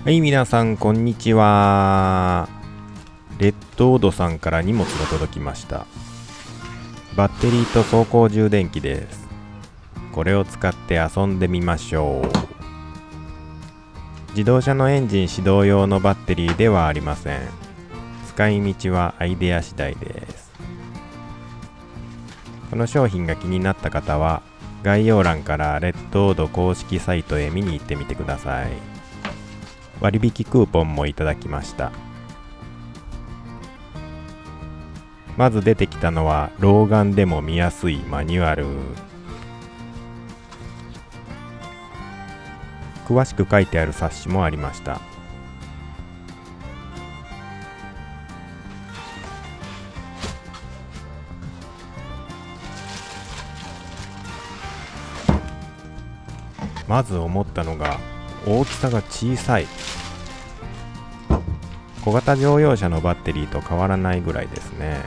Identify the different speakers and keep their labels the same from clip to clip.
Speaker 1: はい、皆さんこんにちは。レッドオードさんから荷物が届きました。バッテリーと走行充電器です。これを使って遊んでみましょう。自動車のエンジン始動用のバッテリーではありません。使い道はアイデア次第です。この商品が気になった方は概要欄からレッドオード公式サイトへ見に行ってみてください。割引クーポンもいただきました。まず出てきたのは老眼でも見やすいマニュアル。詳しく書いてある冊子もありました。まず思ったのが大きさが小さい。小型乗用車のバッテリーと変わらないぐらいですね。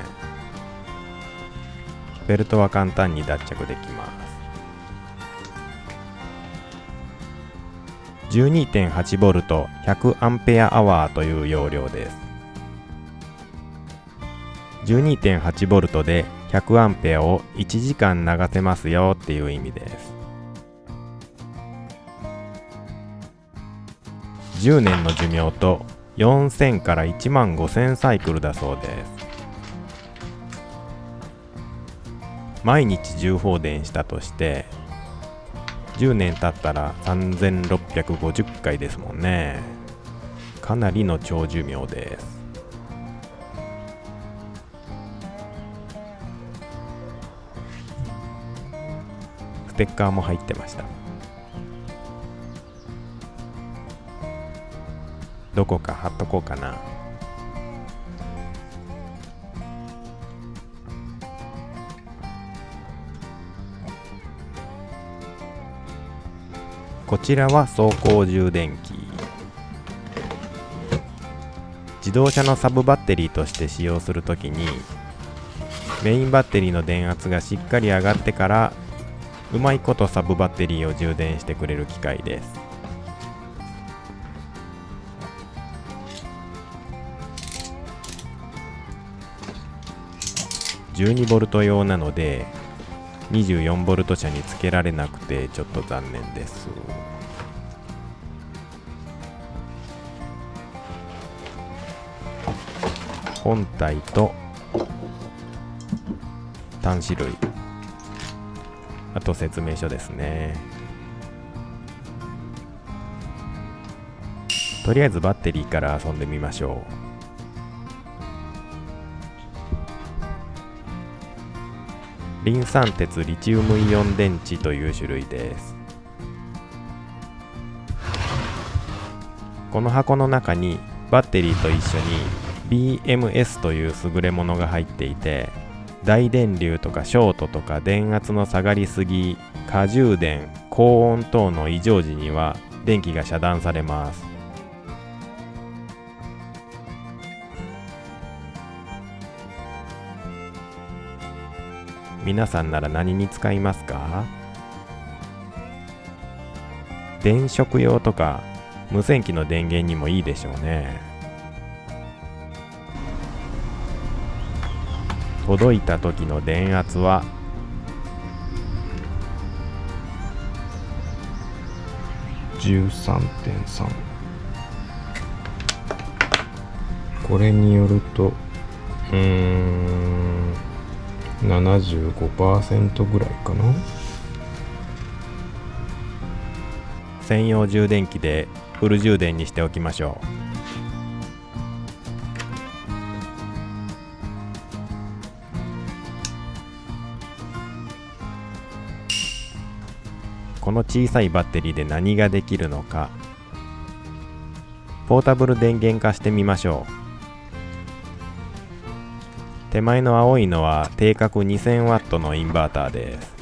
Speaker 1: ベルトは簡単に脱着できます。12.8V 100A という容量です。12.8V で 100A を1時間流せますよっていう意味です。10年の寿命と4000から15000サイクルだそうです。毎日充放電したとして10年経ったら3650回ですもんね。かなりの長寿命です。ステッカーも入ってました。どこか貼っとこうかな。こちらは走行充電器。自動車のサブバッテリーとして使用するときにメインバッテリーの電圧がしっかり上がってからうまいことサブバッテリーを充電してくれる機械です。12V 用なので 24V 車につけられなくてちょっと残念です。本体と端子類、あと説明書ですね。とりあえずバッテリーから遊んでみましょう。リン酸鉄リチウムイオン電池という種類です。この箱の中にバッテリーと一緒に BMS という優れものが入っていて、大電流とかショートとか電圧の下がりすぎ、過充電、高温等の異常時には電気が遮断されます。皆さんなら何に使いますか？電飾用とか無線機の電源にもいいでしょうね。届いた時の電圧は13.3。これによると75% ぐらいかな。専用充電器でフル充電にしておきましょう。この小さいバッテリーで何ができるのか、ポータブル電源化してみましょう。手前の青いのは定格 2000W のインバーターです。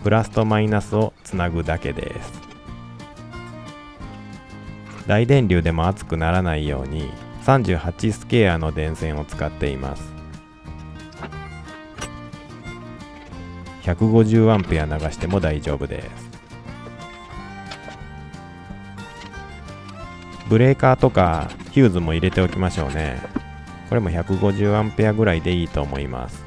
Speaker 1: プラスとマイナスをつなぐだけです。大電流でも熱くならないように38スケアの電線を使っています。150A 流しても大丈夫です。ブレーカーとかヒューズも入れておきましょうね。これも 150A ぐらいでいいと思います。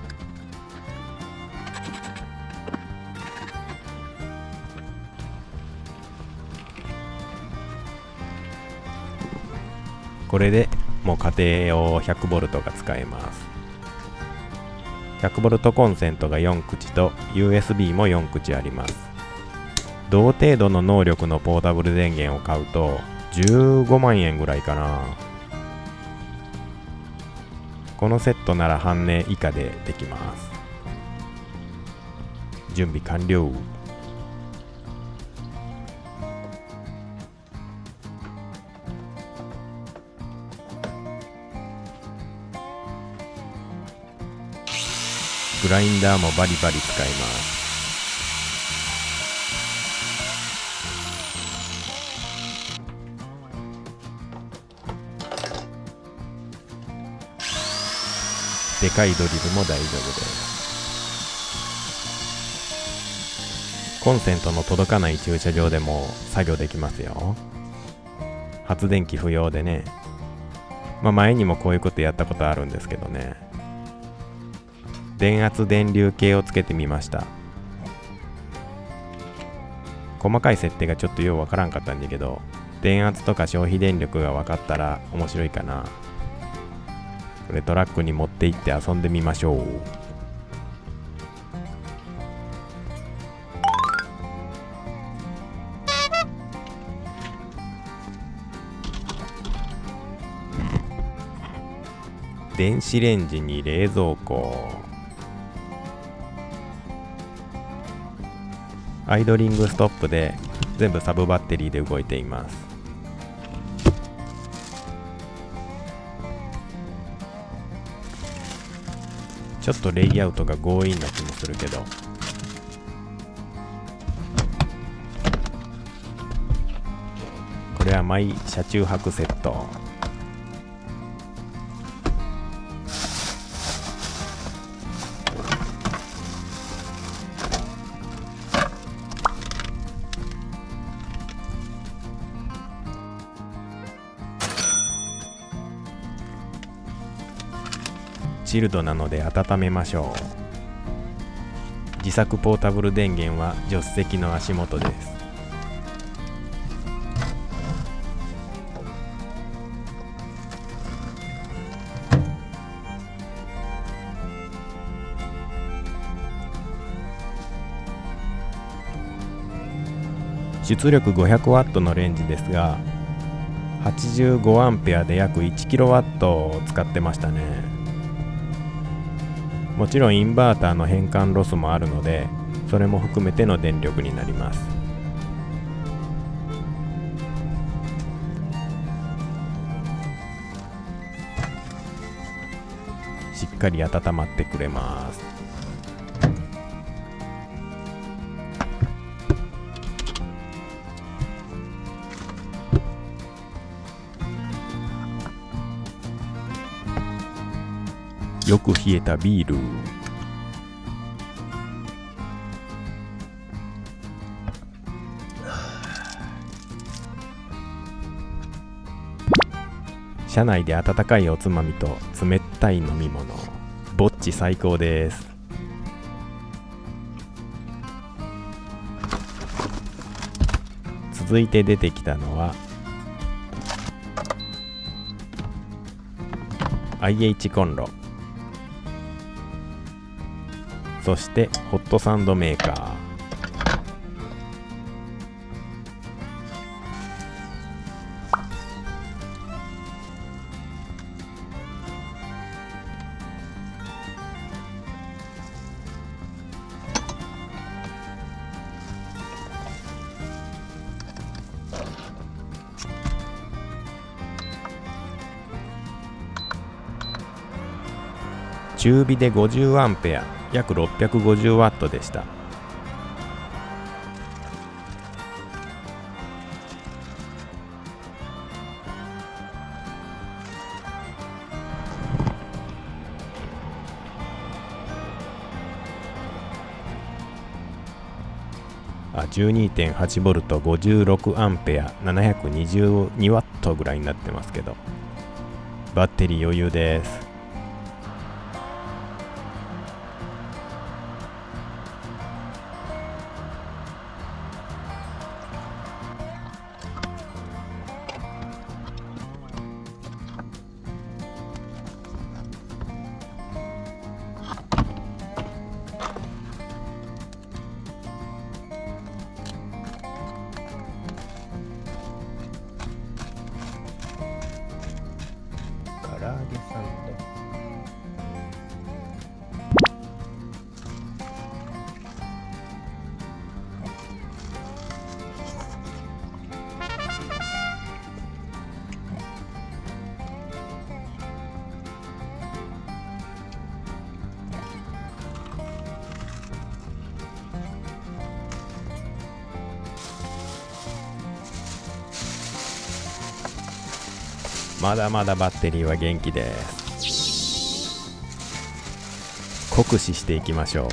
Speaker 1: これでもう家庭用 100V が使えます。100V コンセントが4口と USB も4口あります。同程度の能力のポータブル電源を買うと15万円ぐらいかな。このセットなら半値以下でできます。準備完了。グラインダーもバリバリ使います。でかいドリルも大丈夫です。コンセントの届かない駐車場でも作業できますよ。発電機不要でね。前にもこういうことやったことあるんですけどね。電圧電流計をつけてみました。細かい設定がちょっとようわからんかったんだけど、電圧とか消費電力が分かったら面白いかな。これトラックに持って行って遊んでみましょう。電子レンジに冷蔵庫。アイドリングストップで全部サブバッテリーで動いています。ちょっとレイアウトが強引な気もするけど、これはマイ車中泊セット。チルドなので温めましょう。自作ポータブル電源は助手席の足元です。出力 500W のレンジですが 85A で約 1kW を使ってましたね。もちろんインバーターの変換ロスもあるので、それも含めての電力になります。しっかり温まってくれます。よく冷えたビール。車内で温かいおつまみと冷たい飲み物。ぼっち最高です。続いて出てきたのは IH コンロ、そしてホットサンドメーカー。中火で 50A、約 650W でした。12.8V 56アンペア722ワットぐらいになってますけど、バッテリー余裕です。唐揚げサンド。まだまだバッテリーは元気です。酷使していきましょう。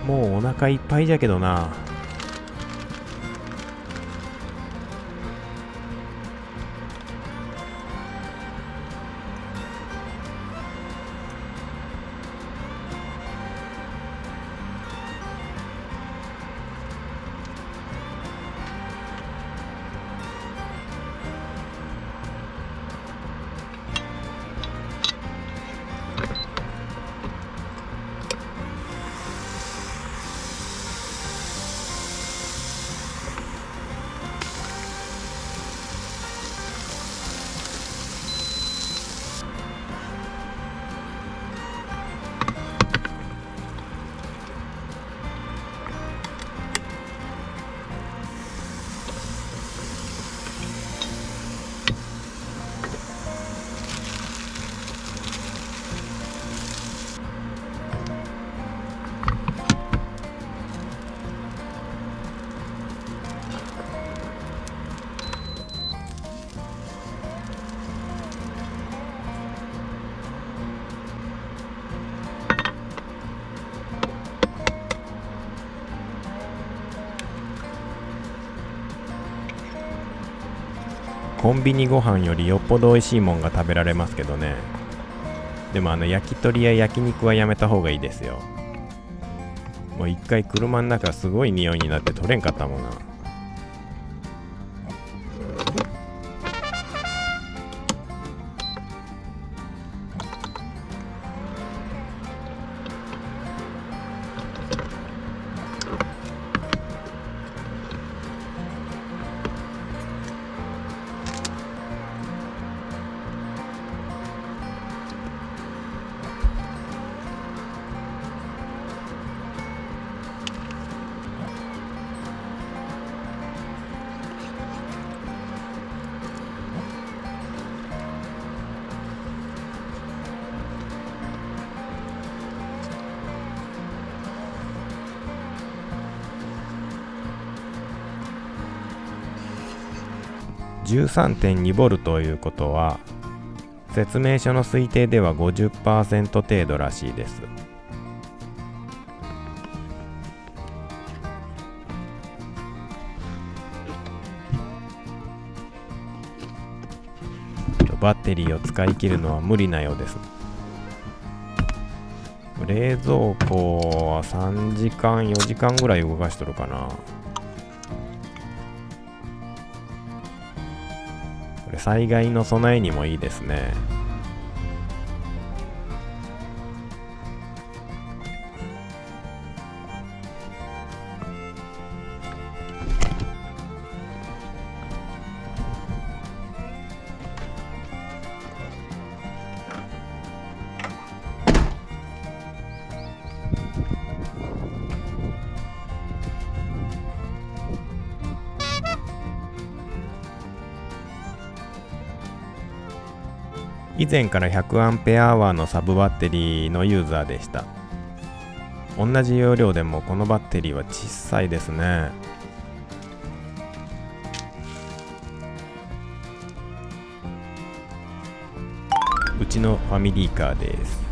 Speaker 1: もうお腹いっぱいじゃけどな。コンビニご飯よりよっぽど美味しいもんが食べられますけどね。でも焼き鳥や焼肉はやめた方がいいですよ。もう一回車の中すごい匂いになって取れんかったもんな。13.2V ということは説明書の推定では 50% 程度らしいです。バッテリーを使い切るのは無理なようです。冷蔵庫は3時間4時間ぐらい動かしとるかな。これ災害の備えにもいいですね。以前から 100Ah のサブバッテリーのユーザーでした。同じ容量でもこのバッテリーは小さいですね。うちのファミリーカーです。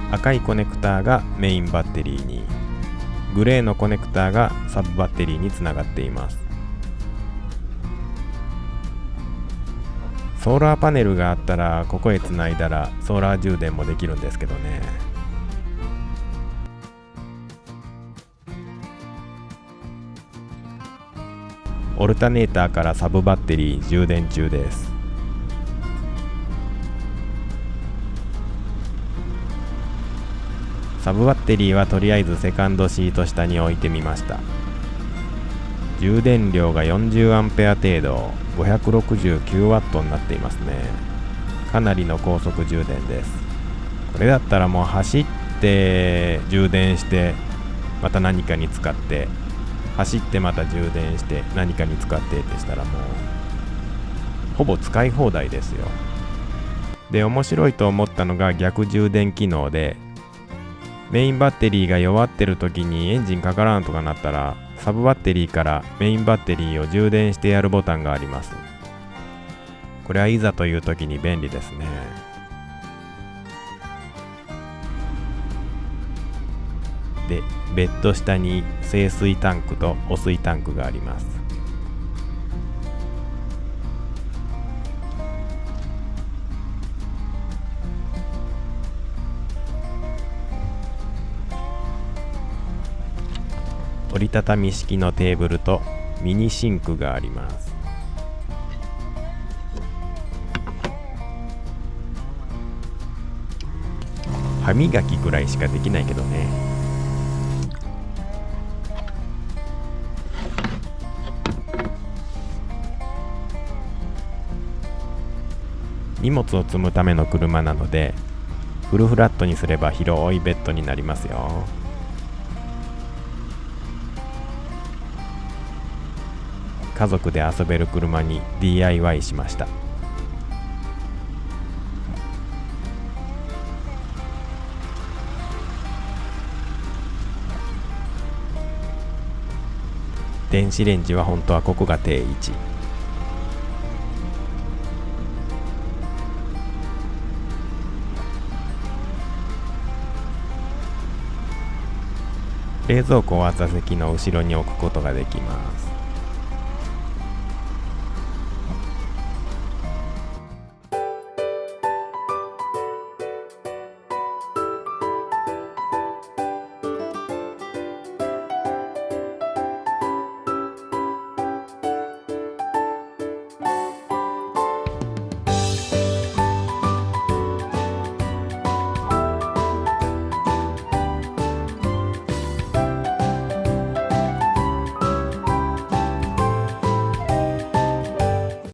Speaker 1: 赤いコネクターがメインバッテリーに、グレーのコネクターがサブバッテリーにつながっています。ソーラーパネルがあったらここへつないだらソーラー充電もできるんですけどね。オルタネーターからサブバッテリー充電中です。サブバッテリーはとりあえずセカンドシート下に置いてみました。充電量が 40A 程度、569W になっていますね。かなりの高速充電です。これだったらもう走って充電してまた何かに使って、走ってまた充電して何かに使ってってしたらもうほぼ使い放題ですよ。で、面白いと思ったのが逆充電機能で、メインバッテリーが弱ってる時にエンジンかからんとかなったら、サブバッテリーからメインバッテリーを充電してやるボタンがあります。これはいざという時に便利ですね。で、ベッド下に清水タンクと汚水タンクがあります。折りたたみ式のテーブルとミニシンクがあります。歯磨きぐらいしかできないけどね。荷物を積むための車なので、フルフラットにすれば広いベッドになりますよ。家族で遊べる車に DIY しました。電子レンジは本当はここが定位置。冷蔵庫は座席の後ろに置くことができます。